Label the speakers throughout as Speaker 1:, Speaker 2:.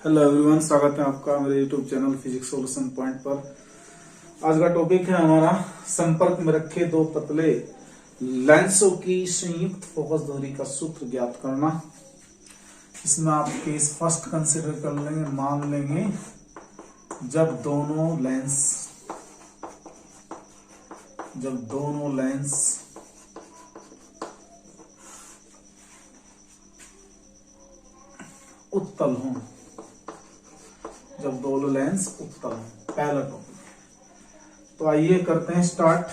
Speaker 1: Hello everyone, स्वागत है आपका मेरे YouTube channel physics solution point पर। आज का टॉपिक है हमारा संपर्क में रखे दो पतले लेंसों की संयुक्त फोकस दूरी का सूत्र ज्ञात करना। इसमें आप केस फर्स्ट कंसिडर कर लेंगे। मान लेंगे जब दोनों लेंस उत्तल हों, जब दोनों लेंस उत्तल हों, पहला टॉपिक। तो आइए करते हैं स्टार्ट।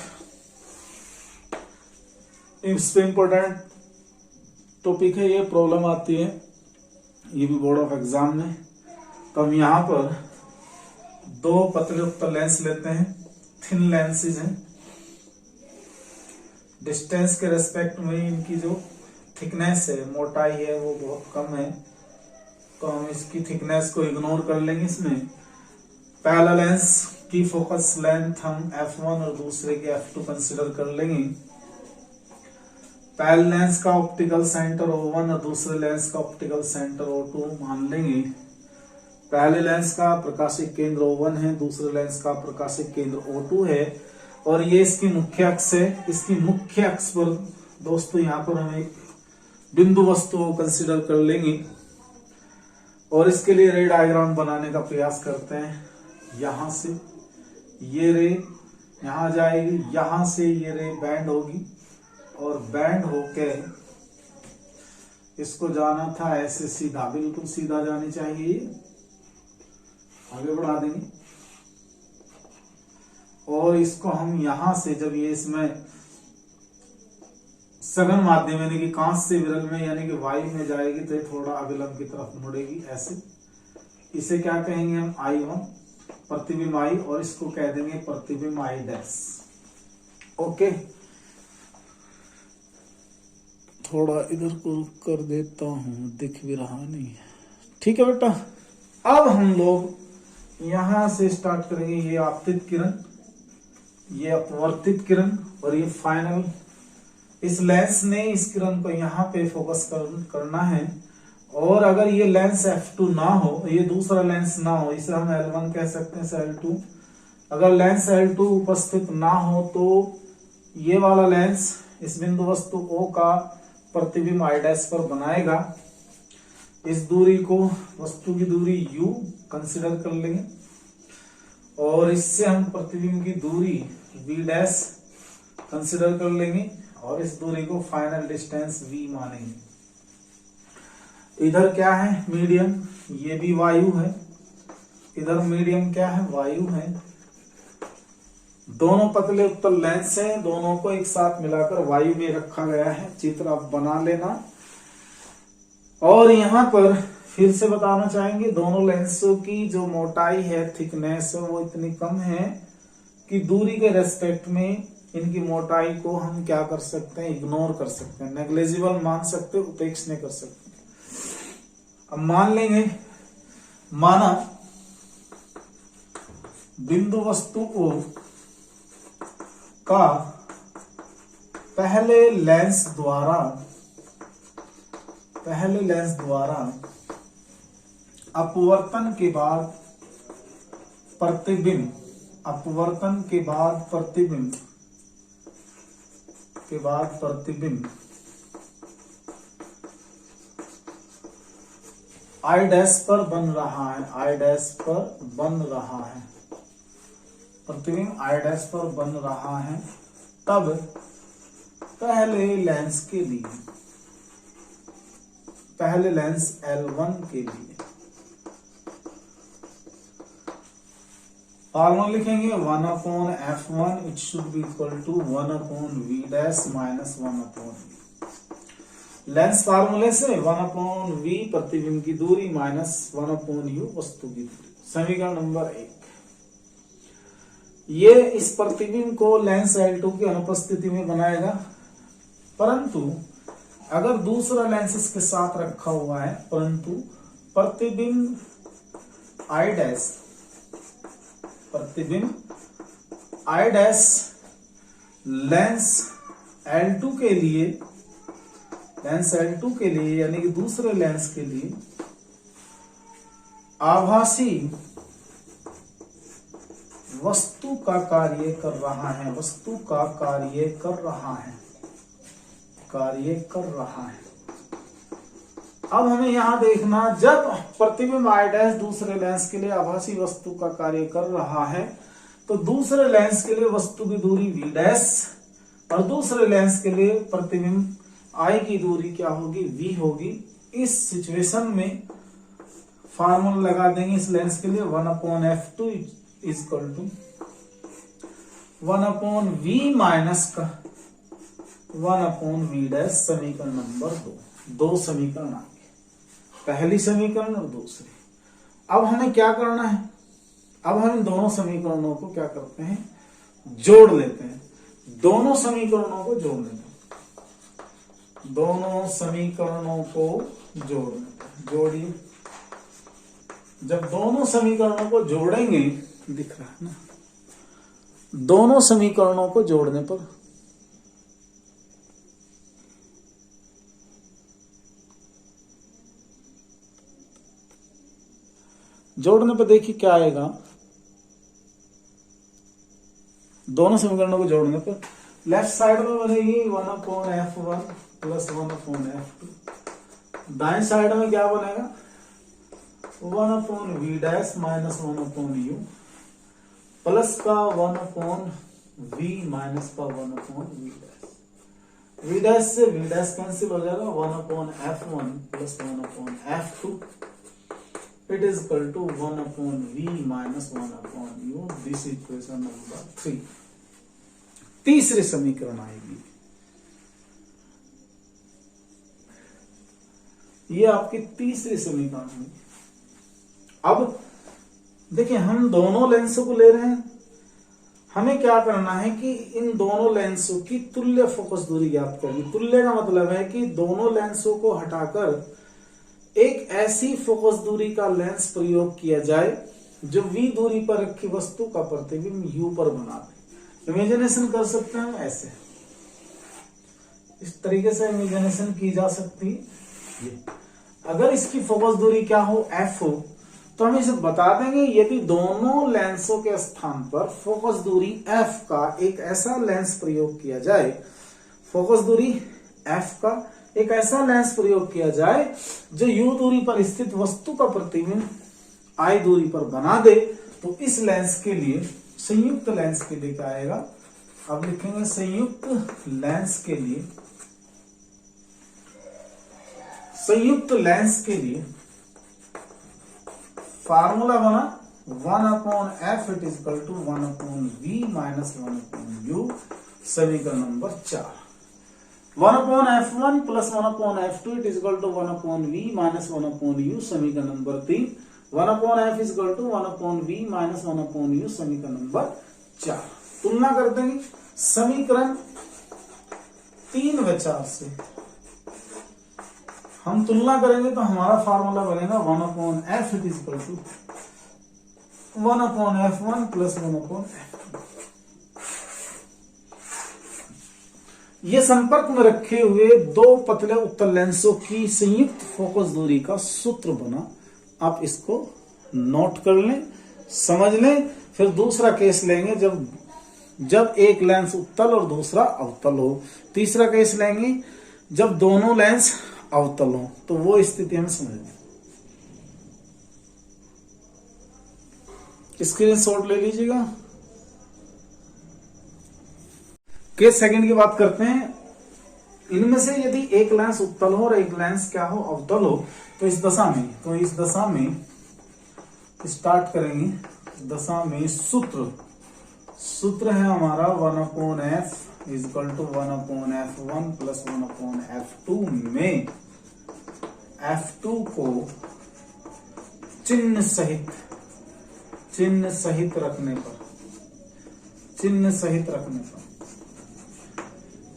Speaker 1: इससे इंपॉर्टेंट टॉपिक है, ये प्रॉब्लम आती है, ये भी बोर्ड ऑफ एग्जाम में। तो हम यहाँ पर दो पतले उत्तल लेंस लेते हैं, थिन लेंसेज हैं। डिस्टेंस के रेस्पेक्ट में इनकी जो थिकनेस है, मोटाई है, वो बहुत कम है, तो हम इसकी थिकनेस को इग्नोर कर लेंगे। इसमें पहला लेंस की फोकस लेंथ हम f1 और दूसरे के f2 कंसीडर कर लेंगे। पहले लेंस का ऑप्टिकल सेंटर O1 और दूसरे लेंस का ऑप्टिकल सेंटर O2 मान लेंगे। पहले लेंस का प्रकाशिक केंद्र O1 है, दूसरे लेंस का प्रकाशिक केंद्र O2 है, और ये इसकी मुख्य अक्ष है। इसकी मुख्य अक्ष पर दोस्तों यहाँ पर हम एक बिंदु वस्तु को कंसीडर कर लेंगे और इसके लिए रे डायग्राम बनाने का प्रयास करते हैं। यहां से ये रे यहां जाएगी, यहां से ये रे बैंड होगी और बैंड होके इसको जाना था ऐसे सीधा, बिल्कुल सीधा जानी चाहिए। आगे बढ़ा देंगे और इसको हम यहां से, जब ये इसमें सघन माध्यम यानी कि कांच से विरल में यानी कि वायु में जाएगी तो ये थोड़ा अविलंब की तरफ मुड़ेगी ऐसे। इसे क्या कहेंगे हम I1, प्रतिबिंब I, और इसको कह देंगे प्रतिबिंब I डैश। ओके, थोड़ा इधर को कर देता हूं, दिख भी रहा नहीं है। ठीक है बेटा, अब हम लोग यहां से स्टार्ट करेंगे। ये आपतित किरण, ये अपवर्तित किरण, और ये फाइनल। इस लेंस ने इस किरण को यहाँ पे फोकस करना है, और अगर ये लेंस f2 ना हो, ये दूसरा लेंस ना हो, इसे हम L1 कह सकते हैं, L2। अगर लेंस L2 उपस्थित ना हो तो ये वाला लेंस इस बिंदु वस्तु O का प्रतिबिंब I डैश पर बनाएगा। इस दूरी को, वस्तु की दूरी U कंसिडर कर लेंगे, और इससे हम प्रतिबिंब की दूरी V डैश कंसिडर कर लेंगे, और इस दूरी को फाइनल डिस्टेंस V मानेंगे। इधर क्या है? मीडियम, ये भी वायु है। इधर मीडियम क्या है? वायु है। दोनों पतले उत्तल लेंस हैं, दोनों को एक साथ मिलाकर वायु में रखा गया है। चित्र आप बना लेना। और यहाँ पर फिर से बताना चाहेंगे, दोनों लेंसों की जो मोटाई है, थिकनेस है, वो इतनी कम है कि दूरी के रेस्पेक्ट में इनकी मोटाई को हम क्या कर सकते हैं? इग्नोर कर सकते हैं, नेग्लिजिबल मान सकते हैं, उपेक्षा कर सकते हैं। अब मान लेंगे, माना बिंदु वस्तु O का पहले लेंस द्वारा अपवर्तन के बाद प्रतिबिंब, I डैश पर बन रहा है, प्रतिबिंब I डैश पर बन रहा है, तब पहले लेंस L1 के लिए फॉर्मूला लिखेंगे 1/f1, it should be equal to 1/v dash minus 1/v। Lens फार्मूले से 1/v प्रतिबिंब की दूरी माइनस 1/u वस्तु की दूरी। समीकरण नंबर 1। ये इस प्रतिबिंब को लेंस L2 की अनुपस्थिति में बनाएगा, परंतु अगर दूसरा लेंस इसके साथ रखा हुआ है, परंतु प्रतिबिंब I डैश लेंस L2 के लिए यानी कि दूसरे लेंस के लिए आभासी वस्तु का कार्य कर रहा है, वस्तु का कार्य कर रहा है, कार्य कर रहा है। अब हमें यहां देखना, जब प्रतिबिंब I डैश दूसरे लेंस के लिए आभासी वस्तु का कार्य कर रहा है तो दूसरे लेंस के लिए वस्तु की दूरी V डैश और दूसरे लेंस के लिए प्रतिबिंब I की दूरी क्या होगी, V होगी। इस सिचुएशन में फार्मूला लगा देंगे इस लेंस के लिए 1/f2 equal to 1/v minus का 1/v डैश। समीकरण नंबर 2, दो समीकरण आ गए, पहली समीकरण और दूसरी। अब हमें क्या करना है, अब हम इन दोनों समीकरणों को क्या करते हैं, जोड़ लेते हैं। दोनों समीकरणों को जोड़ लेते हैं, दोनों समीकरणों को जोड़ लेते हैं। जोड़िए, जब दोनों समीकरणों को जोड़ेंगे, दिख रहा है ना, दोनों समीकरणों को जोड़ने पर देखिए क्या आएगा। दोनों समीकरणों को जोड़ने पर लेफ्ट साइड में बनेगी 1/f1 प्लस 1/f2। दाएं साइड में क्या बनेगा, 1/v dash minus 1/u plus का 1/v माइनस का 1/v डैश। v डैश से v डैश कैंसिल हो जाएगा, 1/f1 plus 1/f2 it is equal to 1/v minus 1/u। This equation number 3। तीसरी समीकरण आएगी, ये आपकी तीसरी समीकरण है। अब देखिए, हम दोनों लेंसों को ले रहे हैं, हमें क्या करना है कि इन दोनों लेंसों की तुल्य फोकस दूरी ज्ञात करनी। तुल्य का मतलब है कि दोनों लेंसों को हटाकर एक ऐसी फोकस दूरी का लेंस प्रयोग किया जाए जो v दूरी पर रखी वस्तु का प्रतिबिंब u पर बना दे। इमेजिनेशन कर सकते हैं हम ऐसे, इस तरीके से इमेजिनेशन की जा सकती है। अगर इसकी फोकस दूरी क्या हो, f हो, तो हम इसे बता देंगे यदि दोनों लेंसों के स्थान पर फोकस दूरी f का एक ऐसा लेंस प्रयोग किया जाए, फोकस दूरी f का एक ऐसा लेंस प्रयोग किया जाए जो u दूरी पर स्थित वस्तु का प्रतिबिंब I दूरी पर बना दे, तो इस लेंस के लिए, संयुक्त लेंस के लिए क्या आएगा, अब लिखेंगे संयुक्त लेंस के लिए, संयुक्त लेंस के लिए फार्मूला बना 1/f it is equal to 1/v minus 1/u। समीकरण नंबर 4, 1/f1 plus 1/f2 it is equal to 1/v minus 1/u। समीकरण नंबर 3, 1/f is equal to 1/v minus 1/u। समीकरण नंबर 4। तुलना कर देंगे समीकरण 3 व 4 से, हम तुलना करेंगे तो हमारा फार्मूला बनेगा 1/f it is equal to 1/f1 plus 1/f2। ये संपर्क में रखे हुए दो पतले उत्तल लेंसों की संयुक्त फोकस दूरी का सूत्र बना। आप इसको नोट कर लें, समझ लें। फिर दूसरा केस लेंगे जब एक लेंस उत्तल और दूसरा अवतल हो। तीसरा केस लेंगे जब दोनों लेंस अवतल हो, तो वो स्थिति हम समझेंगे। स्क्रीनशॉट ले लीजिएगा। केस सेकंड की बात करते हैं। इनमें से यदि एक लेंस उत्तल हो और एक लेंस क्या हो, अवतल हो, तो इस दशा में स्टार्ट करेंगे। इस दशा में सूत्र है हमारा 1/f is equal to 1/f1 plus 1/f2 में f2 को चिन्ह सहित रखने पर,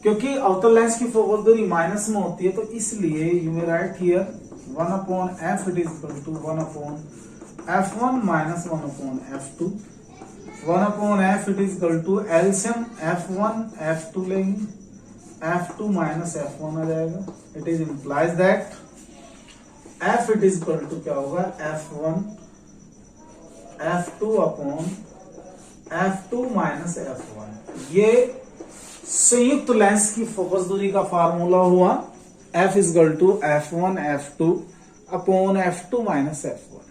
Speaker 1: क्योंकि अवतल लेंस की फोकस दूरी माइनस में होती है, तो इसलिए you may write here 1/f it is equal to 1/f1 minus 1/f2। 1/f it is equal to LCM f1 f2 लेंगे, f2 माइनस f1 आ जाएगा। It is implies that f it is equal to क्या होगा, f1 F2 upon F2 minus F1, ये संयुक्त lens की focus दूरी का फार्मूला हुआ। F is equal to F1 F2 upon F2 minus F1।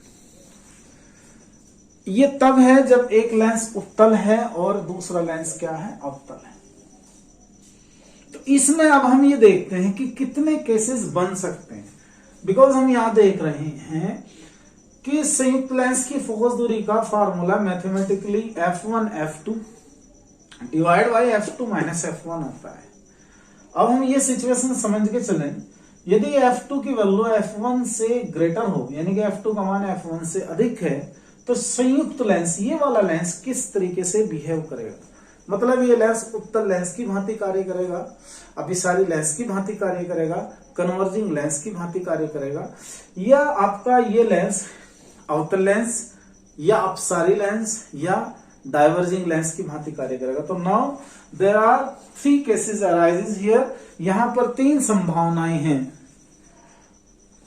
Speaker 1: ये तब है जब एक लेंस उत्तल है और दूसरा लेंस क्या है, अवतल है। तो इसमें अब हम ये देखते हैं कि कितने केसेस बन सकते हैं, बिकॉज हम यहां देख रहे हैं कि संयुक्त लेंस की फोकस दूरी का formula mathematically F1 F2 divide by F2 minus F1 होता है। अब हम ये सिचुएशन समझ के चलें, यदि F2 की वैल्यू F1 से ग्रेटर हो, यानी कि F2 का मान F1 से अधिक है, तो संयुक्त लेंस, ये वाला लेंस किस तरीके से बिहेव करेगा, मतलब ये लेंस उत्तल लेंस की भांति कार्य करेगा, अभिसारी लेंस की भांति कार्य करेगा, कन्वर्जिंग लेंस की भांति कार्य करेगा, या आपका ये लेंस अवतल लेंस या अपसारी लेंस या डाइवर्जिंग लेंस की भांति कार्य करेगा। तो now there are 3 cases arises here. यहां पर 3 संभावनाएं हैं।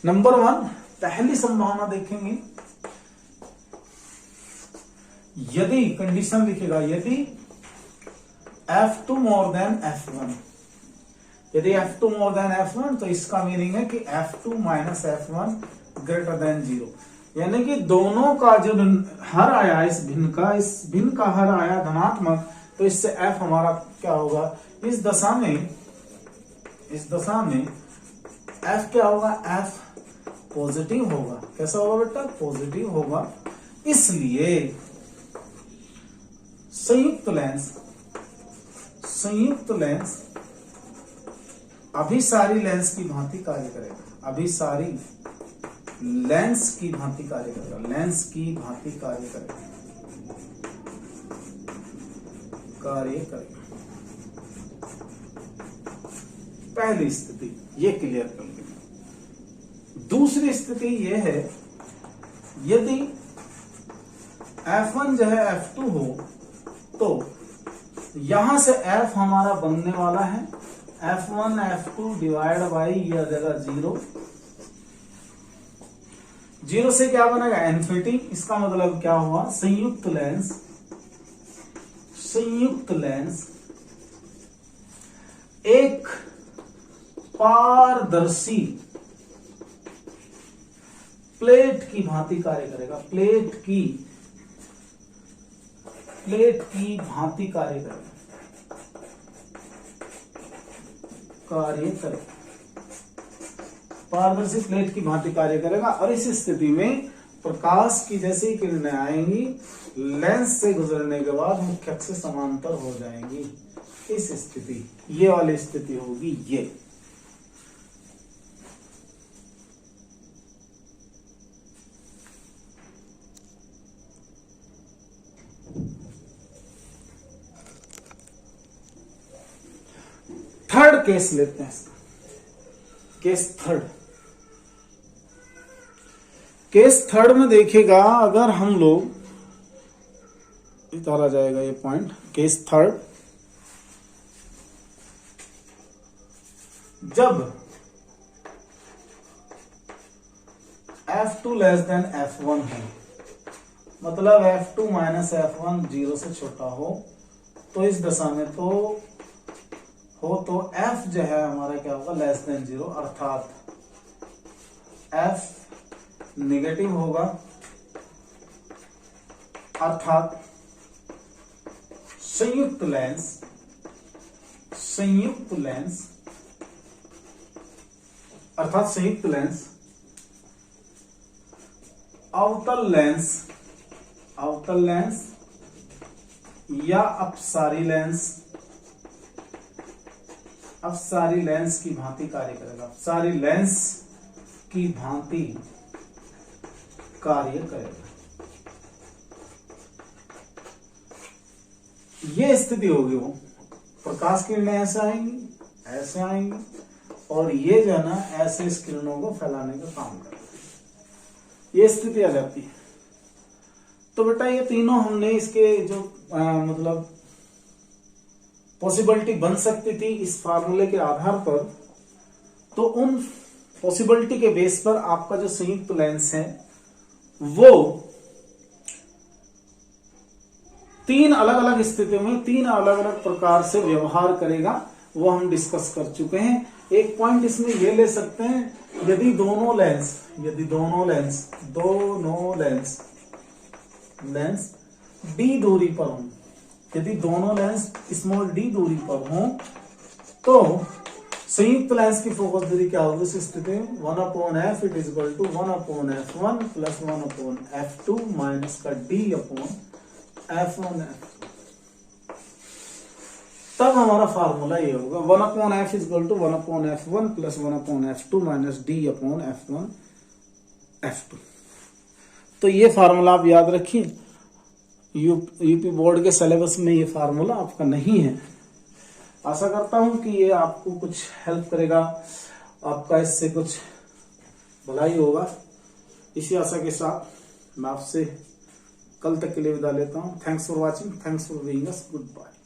Speaker 1: नंबर 1, पहली संभावना देखेंगे, यदि कंडीशन लिखेगा, यदि F2 मोर देन F1, यदि F2 मोर देन F1 तो इसका मीनिंग है कि F2 minus F1 greater than 0, यानी कि दोनों का जो हर आया इस भिन्न का हर आया धनात्मक, तो इससे F हमारा क्या होगा, इस दशा में F क्या होगा, F पॉजिटिव होगा। कैसा होगा बेटा, पॉजिटिव होगा। इसलिए संयुक्त लेंस अभिसारी लेंस की भांति कार्य करेगा, अभिसारी लेंस की भांति कार्य करेगा, लेंस की भांति कार्य करेगा। पहली स्थिति ये क्लियर कर लेंगे। दूसरी स्थिति ये है, यदि F1 जो है F2 हो, तो यहां से F हमारा बनने वाला है F1 F2 डिवाइड बाई ये आ जाएगा 0 से क्या बनेगा, इन्फिनिटी। इसका मतलब क्या हुआ, संयुक्त लेंस एक पारदर्शी प्लेट की भांति कार्य करेगा, प्लेट की भांति कार्य करेगा। पारदर्शी प्लेट की भांति कार्य करेगा, और इस स्थिति में प्रकाश की जैसी किरणें आएंगी, लेंस से गुजरने के बाद मुख्य अक्ष से समांतर हो जाएंगी। इस स्थिति, ये वाली स्थिति होगी ये। थर्ड केस लेते हैं इसका, केस थर्ड में देखेगा, अगर हम लोग इधर आ जाएगा ये पॉइंट, केस थर्ड, जब F2 लेस देन F1 है, मतलब F2 माइनस F1 0 से छोटा हो, तो इस दशा में तो F जो है हमारा क्या होगा, लेस देन 0, अर्थात F नेगेटिव होगा, अर्थात संयुक्त लेंस अवतल लेंस या अपसारी लेंस की भांति कार्य करेगा, अपसारी लेंस की भांति कार्य करेगा। ये स्थिति होगी, वो प्रकाश किरणें ऐसे आएंगी और ये जो है ना ऐसे इस किरणों को फैलाने का काम करेगा। ये स्थिति आ जाती है। तो बेटा ये तीनों हमने इसके जो मतलब पॉसिबिलिटी बन सकती थी इस फार्मूले के आधार पर, तो उन पॉसिबिलिटी के बेस पर आपका जो संयुक्त लेंस है वो तीन अलग अलग स्थितियों में तीन अलग अलग प्रकार से व्यवहार करेगा, वो हम डिस्कस कर चुके हैं। एक पॉइंट इसमें ये ले सकते हैं, यदि दोनों लेंस d दूरी पर हों, यदि दोनों लेंस स्मॉल d दूरी पर हों, तो संयुक्त लेंस की फोकस दूरी क्या होगी? इस स्थिति में 1/f it is equal to 1/f1 plus 1/f2 minus का d/f1f। तब हमारा फार्मूला ये होगा 1/f is equal to 1/f1 plus 1/f2 minus d/f1f2। तो ये फार्मूला आप याद रखिए, यूपी बोर्ड के सिलेबस में ये फार्मूला आपका नहीं है। आशा करता हूं कि ये आपको कुछ हेल्प करेगा, आपका इससे कुछ भलाई होगा। इसी आशा के साथ मैं आपसे कल तक के लिए विदा लेता हूं। Thanks for watching, thanks for being us, good bye.